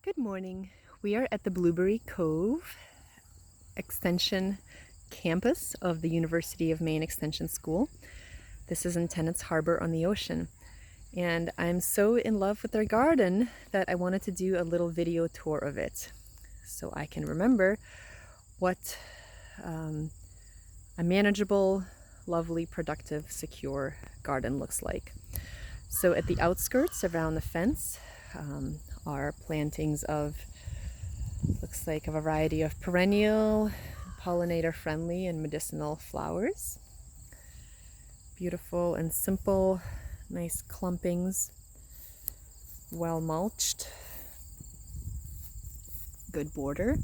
Good morning. We are at the Blueberry Cove Extension campus of the University of Maine Extension School. This is in Tennant's Harbor on the ocean. And I'm so in love with their garden that I wanted to do a little video tour of it so I can remember what a manageable, lovely, productive, secure garden looks like. So at the outskirts around the fence are plantings of, looks like a variety of perennial, pollinator-friendly and medicinal flowers. Beautiful and simple, nice clumpings, well mulched, good border.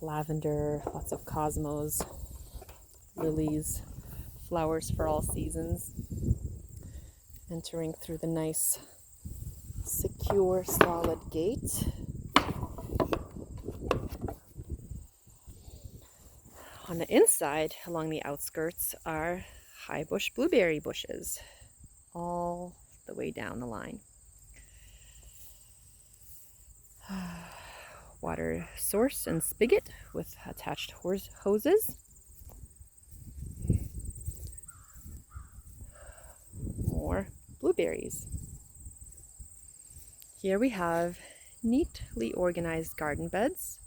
Lavender, lots of cosmos, lilies, flowers for all seasons. Entering through the nice, secure, solid gate. On the inside, along the outskirts, are high bush blueberry bushes, all the way down the line. Water source and spigot with attached hoses. More blueberries. Here we have neatly organized garden beds,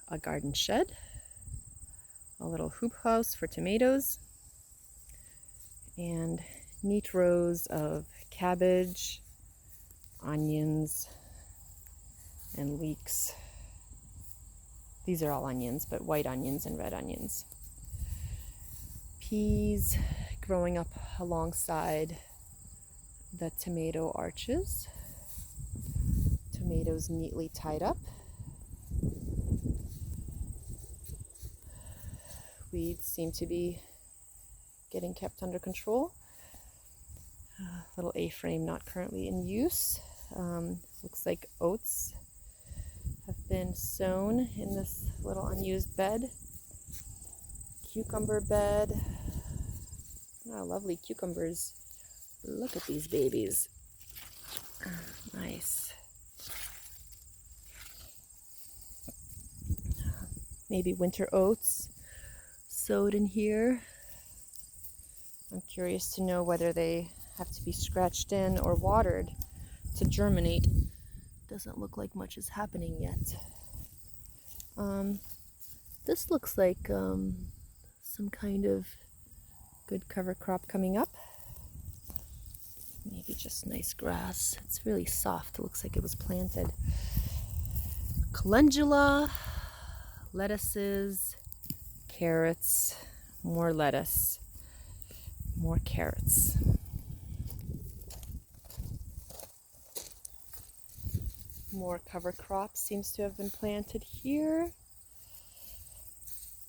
a garden shed, a little hoop house for tomatoes, and neat rows of cabbage, onions, and leeks. These are all onions, but white onions and red onions. Peas growing up alongside the tomato arches. Tomatoes neatly tied up. Weeds seem to be getting kept under control. Little A-frame not currently in use. Looks like oats have been sown in this little unused bed. Cucumber bed. Oh, lovely cucumbers. Look at these babies. Nice. Maybe winter oats sowed in here. I'm curious to know whether they have to be scratched in or watered to germinate. Doesn't look like much is happening yet. This looks like some kind of good cover crop coming up. Maybe just nice grass. It's really soft. It looks like it was planted. Calendula, lettuces, carrots, more lettuce, more carrots. More cover crops seems to have been planted here.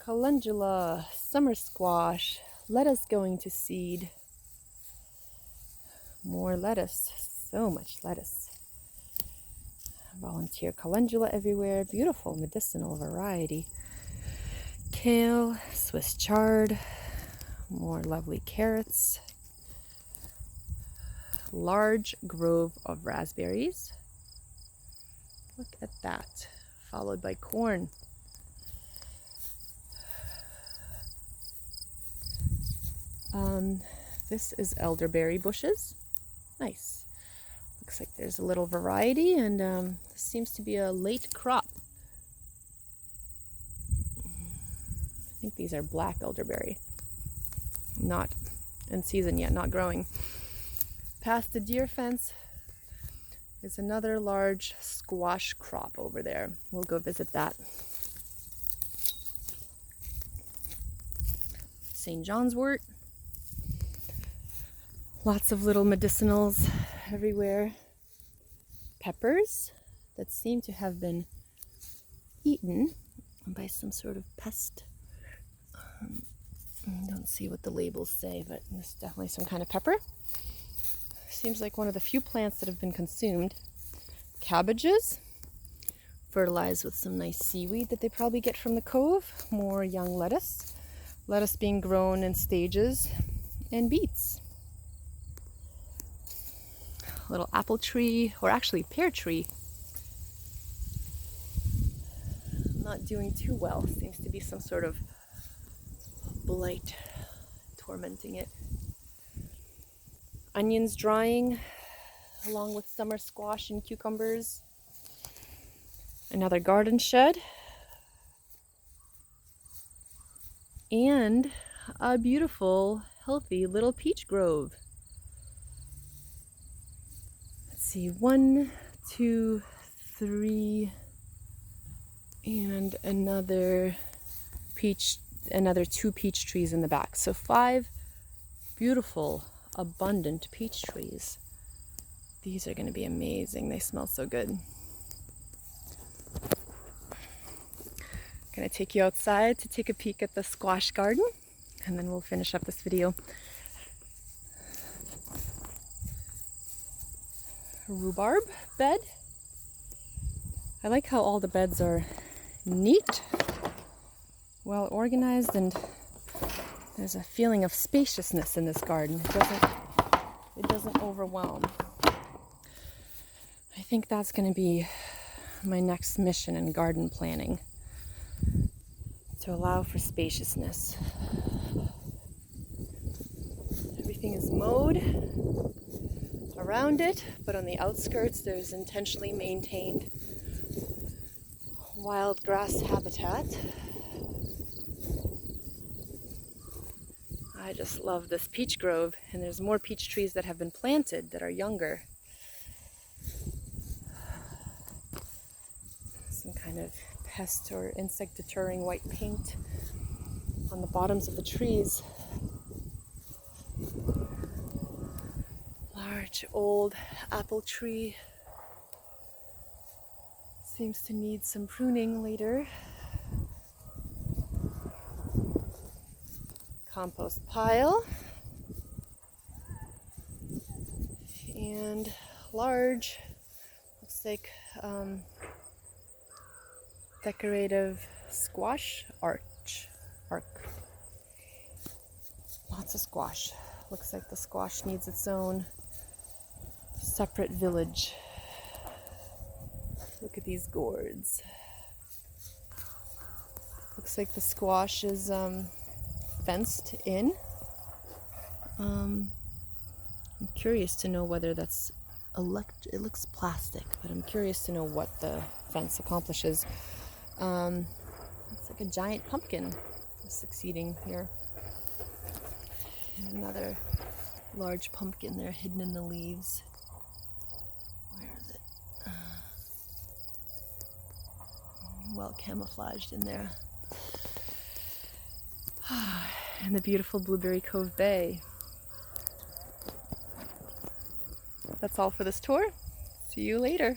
Calendula, summer squash, lettuce going to seed. More lettuce, so much lettuce. Volunteer calendula everywhere, beautiful medicinal variety. Kale, Swiss chard, more lovely carrots. Large grove of raspberries. Look at that, followed by corn. This is elderberry bushes. Nice. Looks like there's a little variety, and this seems to be a late crop. I think these are black elderberry. Not in season yet, not growing. Past the deer fence is another large squash crop over there. We'll go visit that. St. John's wort. Lots of little medicinals everywhere. Peppers that seem to have been eaten by some sort of pest. I don't see what the labels say, but there's definitely some kind of pepper. Seems like one of the few plants that have been consumed. Cabbages, fertilized with some nice seaweed that they probably get from the cove. More young lettuce. Lettuce being grown in stages. And beets. little apple tree, or actually pear tree. Not doing too well. Seems to be some sort of blight tormenting it. Onions drying along with summer squash and cucumbers. Another garden shed. And a beautiful, healthy little peach grove. Let's see, 1, 2, 3, and another 2 peach trees in the back. So 5 beautiful, abundant peach trees. These are going to be amazing. They smell so good. Gonna take you outside to take a peek at the squash garden, and then we'll finish up this video. Rhubarb bed. I like how all the beds are neat, well organized, and there's a feeling of spaciousness in this garden. It doesn't overwhelm. I think that's going to be my next mission in garden planning, to allow for spaciousness. Everything is mowed around it, but on the outskirts there's intentionally maintained wild grass habitat. I just love this peach grove, and there's more peach trees that have been planted that are younger. Some kind of pest or insect deterring white paint on the bottoms of the trees. Large old apple tree seems to need some pruning later. Compost pile and large, looks like decorative squash arc. Lots of squash. Looks like the squash needs its own separate village. Look at these gourds. Looks like the squash is fenced in. I'm curious to know whether that's it looks plastic, but I'm curious to know what the fence accomplishes. Looks like a giant pumpkin is succeeding here. And another large pumpkin there hidden in the leaves. Where is it? Well camouflaged in there. And the beautiful Blueberry Cove Bay. That's all for this tour. See you later.